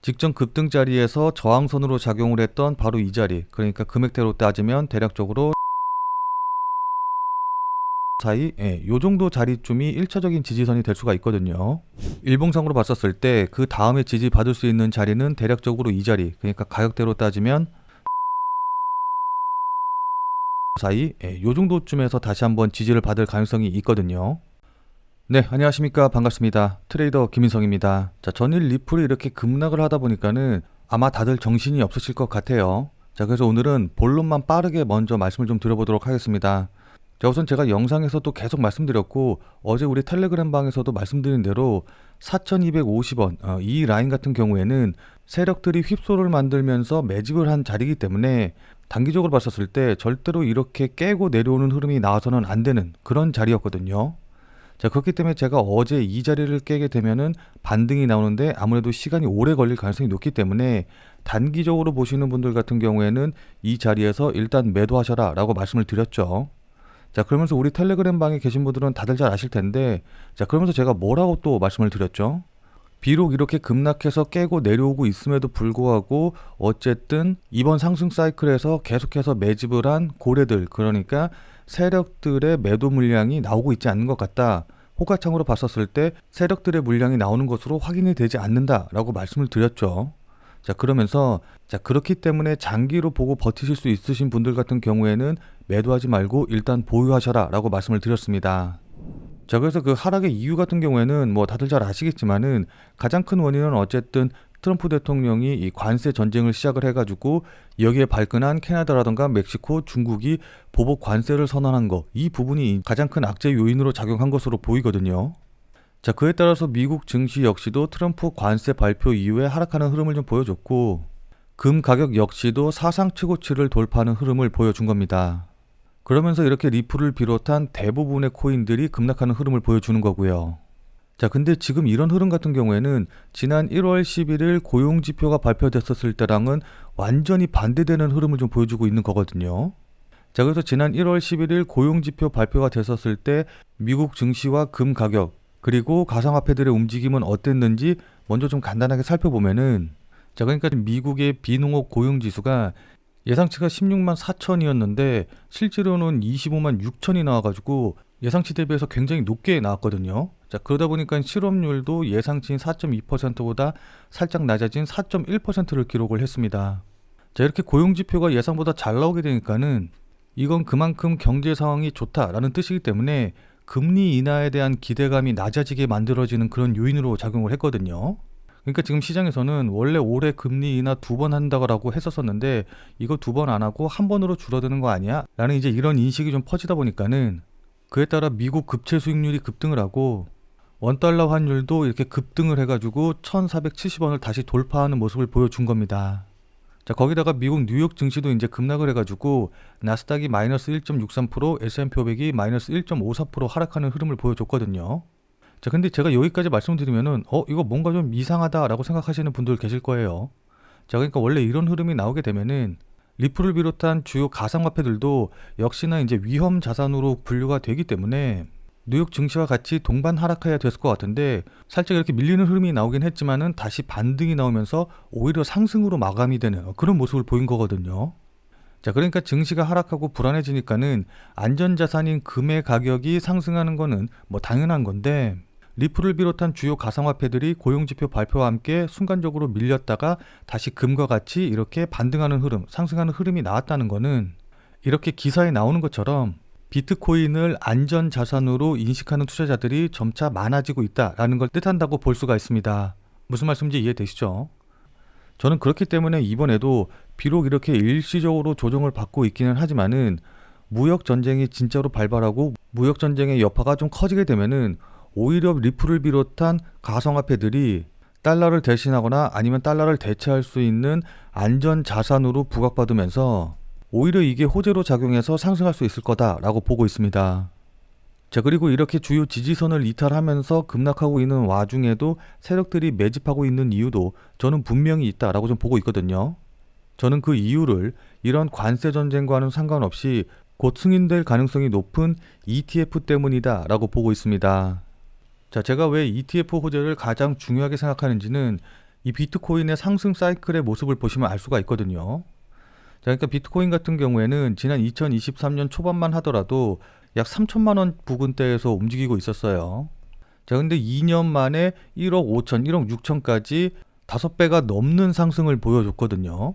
직전 급등 자리에서 저항선으로 작용을 했던 바로 이 자리, 그러니까 금액대로 따지면 대략적으로 사이, 요 정도 자리쯤이 1차적인 지지선이 될 수가 있거든요. 일봉상으로 봤었을 때 그 다음에 지지받을 수 있는 자리는 대략적으로 이 자리, 그러니까 가격대로 따지면 사이, 요 정도쯤에서 다시 한번 지지를 받을 가능성이 있거든요. 네, 안녕하십니까. 반갑습니다. 트레이더 김인성입니다. 자, 전일 리플이 이렇게 급락을 하다 보니까는 아마 다들 정신이 없으실 것 같아요. 자, 그래서 오늘은 본론만 빠르게 먼저 말씀을 좀 드려보도록 하겠습니다. 자, 우선 제가 영상에서도 계속 말씀드렸고 어제 우리 텔레그램 방에서도 말씀드린 대로 4250원 이 라인 같은 경우에는 세력들이 휩소를 만들면서 매집을 한 자리이기 때문에 단기적으로 봤었을 때 절대로 이렇게 깨고 내려오는 흐름이 나와서는 안 되는 그런 자리였거든요. 자, 그렇기 때문에 제가 어제 이 자리를 깨게 되면은 반등이 나오는데 아무래도 시간이 오래 걸릴 가능성이 높기 때문에 단기적으로 보시는 분들 같은 경우에는 이 자리에서 일단 매도하셔라 라고 말씀을 드렸죠. 자, 그러면서 우리 텔레그램 방에 계신 분들은 다들 잘 아실 텐데, 자, 그러면서 제가 뭐라고 또 말씀을 드렸죠? 비록 이렇게 급락해서 깨고 내려오고 있음에도 불구하고 어쨌든 이번 상승 사이클에서 계속해서 매집을 한 고래들, 그러니까 세력들의 매도 물량이 나오고 있지 않는 것 같다. 호가창으로 봤었을 때 세력들의 물량이 나오는 것으로 확인이 되지 않는다라고 말씀을 드렸죠. 자, 그러면서 그렇기 때문에 장기로 보고 버티실 수 있으신 분들 같은 경우에는 매도하지 말고 일단 보유하셔라 라고 말씀을 드렸습니다. 자, 그래서 그 하락의 이유 같은 경우에는 뭐 다들 잘 아시겠지만은 가장 큰 원인은 어쨌든 트럼프 대통령이 이 관세 전쟁을 시작을 해가지고 여기에 발끈한 캐나다라던가 멕시코, 중국이 보복 관세를 선언한 거, 이 부분이 가장 큰 악재 요인으로 작용한 것으로 보이거든요. 자, 그에 따라서 미국 증시 역시도 트럼프 관세 발표 이후에 하락하는 흐름을 좀 보여줬고 금 가격 역시도 사상 최고치를 돌파하는 흐름을 보여준 겁니다. 그러면서 이렇게 리플을 비롯한 대부분의 코인들이 급락하는 흐름을 보여주는 거고요. 자, 근데 지금 이런 흐름 같은 경우에는 지난 1월 11일 고용지표가 발표됐었을 때랑은 완전히 반대되는 흐름을 좀 보여주고 있는 거거든요. 자, 그래서 지난 1월 11일 고용지표 발표가 됐었을 때 미국 증시와 금 가격 그리고 가상화폐들의 움직임은 어땠는지 먼저 좀 간단하게 살펴보면은, 자, 그러니까 미국의 비농업 고용지수가 예상치가 16만 4천이었는데 실제로는 25만 6천이 나와가지고 예상치 대비해서 굉장히 높게 나왔거든요. 자, 그러다 보니까 실업률도 예상치인 4.2%보다 살짝 낮아진 4.1%를 기록을 했습니다. 자, 이렇게 고용지표가 예상보다 잘 나오게 되니까는 이건 그만큼 경제 상황이 좋다라는 뜻이기 때문에 금리 인하에 대한 기대감이 낮아지게 만들어지는 그런 요인으로 작용을 했거든요. 그러니까 지금 시장에서는 원래 올해 금리 인하 2번 한다고 했었었는데 이거 2번 안 하고 한 번으로 줄어드는 거 아니야? 라는 이제 이런 인식이 좀 퍼지다 보니까는 그에 따라 미국 급채 수익률이 급등을 하고 원달러 환율도 이렇게 급등을 해가지고 1470원을 다시 돌파하는 모습을 보여준 겁니다. 자, 거기다가 미국 뉴욕 증시도 이제 급락을 해가지고 나스닥이 마이너스 1.63%, S&P 500이 마이너스 1.54% 하락하는 흐름을 보여줬거든요. 자, 근데 제가 여기까지 말씀드리면은 이거 뭔가 좀 이상하다라고 생각하시는 분들 계실 거예요. 자, 그러니까 원래 이런 흐름이 나오게 되면은 리플을 비롯한 주요 가상화폐들도 역시나 이제 위험 자산으로 분류가 되기 때문에 뉴욕 증시와 같이 동반 하락해야 됐을 것 같은데 살짝 이렇게 밀리는 흐름이 나오긴 했지만은 다시 반등이 나오면서 오히려 상승으로 마감이 되는 그런 모습을 보인 거거든요. 자, 그러니까 증시가 하락하고 불안해지니까는 안전자산인 금의 가격이 상승하는 거는 뭐 당연한 건데 리플을 비롯한 주요 가상화폐들이 고용지표 발표와 함께 순간적으로 밀렸다가 다시 금과 같이 이렇게 반등하는 흐름, 상승하는 흐름이 나왔다는 거는 이렇게 기사에 나오는 것처럼 비트코인을 안전자산으로 인식하는 투자자들이 점차 많아지고 있다라는 걸 뜻한다고 볼 수가 있습니다. 무슨 말씀인지 이해되시죠? 저는 그렇기 때문에 이번에도 비록 이렇게 일시적으로 조정을 받고 있기는 하지만은 무역전쟁이 진짜로 발발하고 무역전쟁의 여파가 좀 커지게 되면은 오히려 리플을 비롯한 가상화폐들이 달러를 대신하거나 아니면 달러를 대체할 수 있는 안전자산으로 부각받으면서 오히려 이게 호재로 작용해서 상승할 수 있을 거다라고 보고 있습니다. 자, 그리고 이렇게 주요 지지선을 이탈하면서 급락하고 있는 와중에도 세력들이 매집하고 있는 이유도 저는 분명히 있다라고 좀 보고 있거든요. 저는 그 이유를 이런 관세 전쟁과는 상관없이 곧 승인될 가능성이 높은 ETF 때문이다라고 보고 있습니다. 자, 제가 왜 ETF 호재를 가장 중요하게 생각하는지는 이 비트코인의 상승 사이클의 모습을 보시면 알 수가 있거든요. 자, 그러니까 비트코인 같은 경우에는 지난 2023년 초반만 하더라도 약 3천만 원 부근대에서 움직이고 있었어요. 자, 근데 2년 만에 1억 5천, 1억 6천까지 5배가 넘는 상승을 보여줬거든요.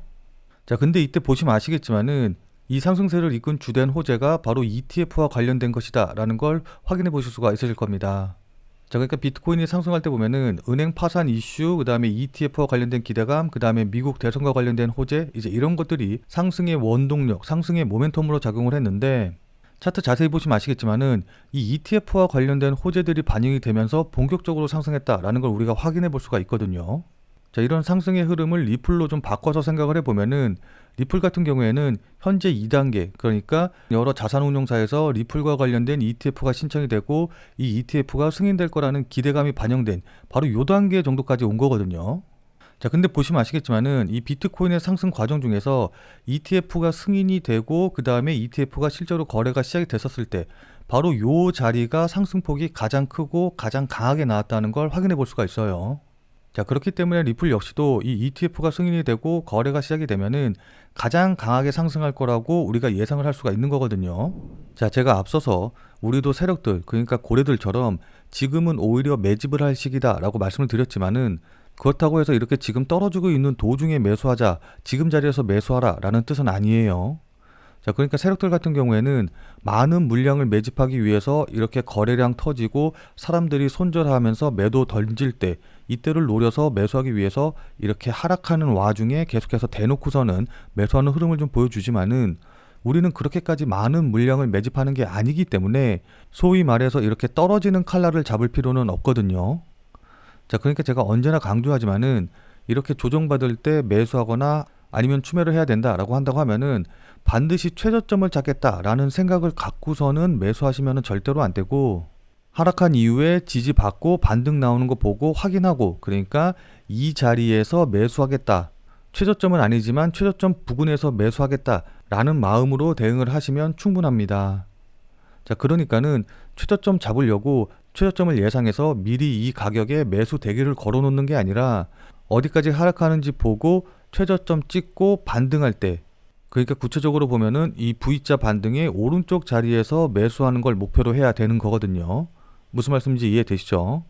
자, 근데 이때 보시면 아시겠지만은 이 상승세를 이끈 주된 호재가 바로 ETF와 관련된 것이다 라는 걸 확인해 보실 수가 있으실 겁니다. 자, 그러니까 비트코인이 상승할 때 보면은 은행 파산 이슈, 그 다음에 ETF와 관련된 기대감, 그 다음에 미국 대선과 관련된 호재, 이제 이런 것들이 상승의 원동력, 상승의 모멘텀으로 작용을 했는데, 차트 자세히 보시면 아시겠지만은 이 ETF와 관련된 호재들이 반영이 되면서 본격적으로 상승했다라는 걸 우리가 확인해 볼 수가 있거든요. 자, 이런 상승의 흐름을 리플로 좀 바꿔서 생각을 해보면은 리플 같은 경우에는 현재 2단계, 그러니까 여러 자산운용사에서 리플과 관련된 ETF가 신청이 되고 이 ETF가 승인될 거라는 기대감이 반영된 바로 요 단계 정도까지 온 거거든요. 자, 근데 보시면 아시겠지만은 이 비트코인의 상승 과정 중에서 ETF가 승인이 되고 그 다음에 ETF가 실제로 거래가 시작이 됐었을 때 바로 요 자리가 상승폭이 가장 크고 가장 강하게 나왔다는 걸 확인해 볼 수가 있어요. 자, 그렇기 때문에 리플 역시도 이 ETF가 승인이 되고 거래가 시작이 되면은 가장 강하게 상승할 거라고 우리가 예상을 할 수가 있는 거거든요. 자, 제가 앞서서 우리도 세력들, 그러니까 고래들처럼 지금은 오히려 매집을 할 시기다 라고 말씀을 드렸지만은 그렇다고 해서 이렇게 지금 떨어지고 있는 도중에 매수하자, 지금 자리에서 매수하라 라는 뜻은 아니에요. 자, 그러니까 세력들 같은 경우에는 많은 물량을 매집하기 위해서 이렇게 거래량 터지고 사람들이 손절하면서 매도 던질 때 이때를 노려서 매수하기 위해서 이렇게 하락하는 와중에 계속해서 대놓고서는 매수하는 흐름을 좀 보여주지만은 우리는 그렇게까지 많은 물량을 매집하는 게 아니기 때문에 소위 말해서 이렇게 떨어지는 칼날을 잡을 필요는 없거든요. 자, 그러니까 제가 언제나 강조하지만은 이렇게 조정받을 때 매수하거나 아니면 추매를 해야 된다라고 한다고 하면은 반드시 최저점을 잡겠다라는 생각을 갖고서는 매수하시면은 절대로 안 되고, 하락한 이후에 지지받고 반등 나오는 거 보고 확인하고, 그러니까 이 자리에서 매수하겠다, 최저점은 아니지만 최저점 부근에서 매수하겠다라는 마음으로 대응을 하시면 충분합니다. 자, 그러니까는 최저점 잡으려고 최저점을 예상해서 미리 이 가격에 매수 대기를 걸어 놓는 게 아니라 어디까지 하락하는지 보고 최저점 찍고 반등할 때, 그러니까 구체적으로 보면은 이 V자 반등의 오른쪽 자리에서 매수하는 걸 목표로 해야 되는 거거든요. 무슨 말씀인지 이해되시죠?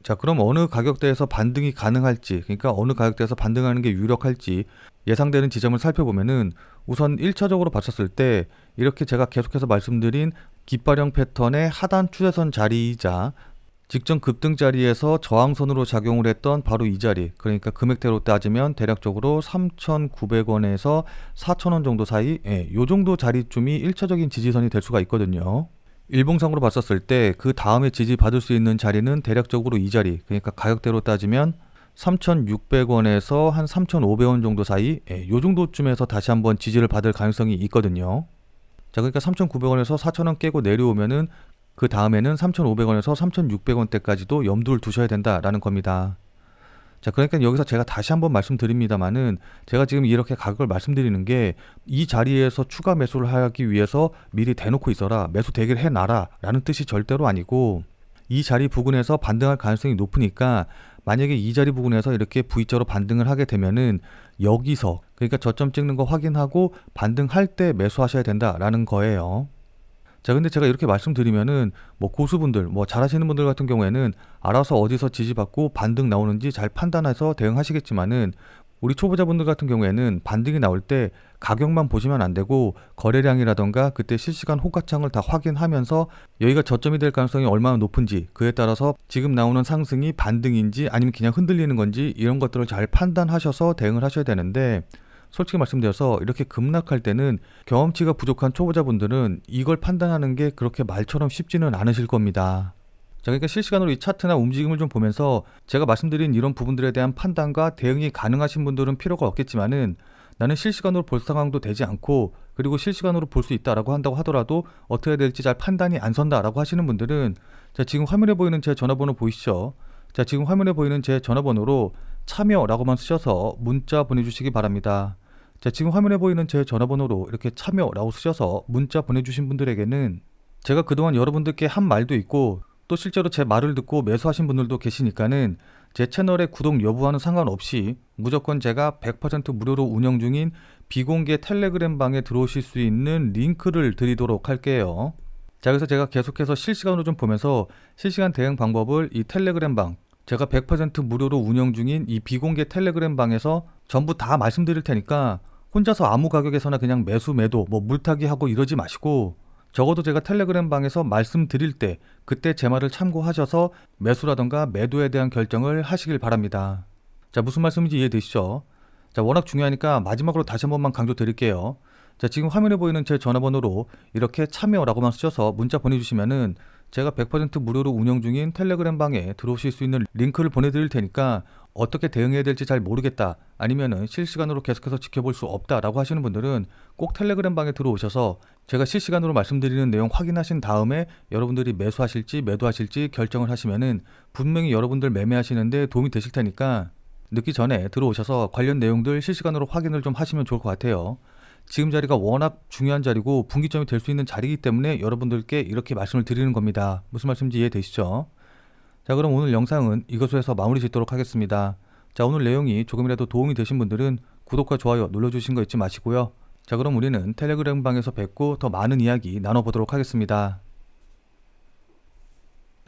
자, 그럼 어느 가격대에서 반등이 가능할지, 그러니까 어느 가격대에서 반등하는 게 유력할지 예상되는 지점을 살펴보면은 우선 1차적으로 봤었을 때 이렇게 제가 계속해서 말씀드린 깃발형 패턴의 하단 추세선 자리이자 직전 급등 자리에서 저항선으로 작용을 했던 바로 이 자리, 그러니까 금액대로 따지면 대략적으로 3,900원에서 4,000원 정도 사이, 요 정도 자리쯤이 1차적인 지지선이 될 수가 있거든요. 일봉상으로 봤었을 때 그 다음에 지지받을 수 있는 자리는 대략적으로 이 자리, 그러니까 가격대로 따지면 3,600원에서 한 3,500원 정도 사이, 요 정도쯤에서 다시 한번 지지를 받을 가능성이 있거든요. 자, 그러니까 3,900원에서 4,000원 깨고 내려오면은 그 다음에는 3,500원에서 3,600원대까지도 염두를 두셔야 된다라는 겁니다. 자, 그러니까 여기서 제가 다시 한번 말씀드립니다만은 제가 지금 이렇게 가격을 말씀드리는 게 이 자리에서 추가 매수를 하기 위해서 미리 대놓고 있어라, 매수 대기를 해놔라 라는 뜻이 절대로 아니고, 이 자리 부근에서 반등할 가능성이 높으니까 만약에 이 자리 부근에서 이렇게 V자로 반등을 하게 되면은 여기서, 그러니까 저점 찍는 거 확인하고 반등할 때 매수하셔야 된다라는 거예요. 자, 근데 제가 이렇게 말씀드리면은 뭐 고수분들, 뭐 잘하시는 분들 같은 경우에는 알아서 어디서 지지받고 반등 나오는지 잘 판단해서 대응하시겠지만은 우리 초보자분들 같은 경우에는 반등이 나올 때 가격만 보시면 안 되고 거래량이라던가 그때 실시간 호가창을 다 확인하면서 여기가 저점이 될 가능성이 얼마나 높은지, 그에 따라서 지금 나오는 상승이 반등인지 아니면 그냥 흔들리는 건지 이런 것들을 잘 판단하셔서 대응을 하셔야 되는데, 솔직히 말씀드려서 이렇게 급락할 때는 경험치가 부족한 초보자분들은 이걸 판단하는 게 그렇게 말처럼 쉽지는 않으실 겁니다. 자, 그러니까 실시간으로 이 차트나 움직임을 좀 보면서 제가 말씀드린 이런 부분들에 대한 판단과 대응이 가능하신 분들은 필요가 없겠지만은, 나는 실시간으로 볼 상황도 되지 않고 그리고 실시간으로 볼 수 있다라고 한다고 하더라도 어떻게 해야 될지 잘 판단이 안 선다라고 하시는 분들은, 자, 지금 화면에 보이는 제 전화번호 보이시죠? 자, 지금 화면에 보이는 제 전화번호로 참여라고만 쓰셔서 문자 보내주시기 바랍니다. 자, 지금 화면에 보이는 제 전화번호로 이렇게 참여라고 쓰셔서 문자 보내주신 분들에게는 제가 그동안 여러분들께 한 말도 있고 또 실제로 제 말을 듣고 매수하신 분들도 계시니까는 제 채널의 구독 여부와는 상관없이 무조건 제가 100% 무료로 운영 중인 비공개 텔레그램 방에 들어오실 수 있는 링크를 드리도록 할게요. 자, 그래서 제가 계속해서 실시간으로 좀 보면서 실시간 대응 방법을 이 텔레그램 방, 제가 100% 무료로 운영 중인 이 비공개 텔레그램 방에서 전부 다 말씀드릴 테니까 혼자서 아무 가격에서나 그냥 매수 매도 물타기 하고 이러지 마시고, 적어도 제가 텔레그램 방에서 말씀드릴 때 그때 제 말을 참고하셔서 매수라던가 매도에 대한 결정을 하시길 바랍니다. 자, 무슨 말씀인지 이해되시죠? 자, 워낙 중요하니까 마지막으로 다시 한 번만 강조 드릴게요. 자, 지금 화면에 보이는 제 전화번호로 이렇게 참여라고만 쓰셔서 문자 보내주시면은 제가 100% 무료로 운영 중인 텔레그램 방에 들어오실 수 있는 링크를 보내드릴 테니까, 어떻게 대응해야 될지 잘 모르겠다, 아니면은 실시간으로 계속해서 지켜볼 수 없다라고 하시는 분들은 꼭 텔레그램 방에 들어오셔서 제가 실시간으로 말씀드리는 내용 확인하신 다음에 여러분들이 매수하실지 매도하실지 결정을 하시면은 분명히 여러분들 매매하시는데 도움이 되실 테니까 늦기 전에 들어오셔서 관련 내용들 실시간으로 확인을 좀 하시면 좋을 것 같아요. 지금 자리가 워낙 중요한 자리고 분기점이 될 수 있는 자리이기 때문에 여러분들께 이렇게 말씀을 드리는 겁니다. 무슨 말씀인지 이해되시죠? 자, 그럼 오늘 영상은 이것으로 해서 마무리 짓도록 하겠습니다. 자, 오늘 내용이 조금이라도 도움이 되신 분들은 구독과 좋아요 눌러주신 거 잊지 마시고요. 자, 그럼 우리는 텔레그램 방에서 뵙고 더 많은 이야기 나눠보도록 하겠습니다.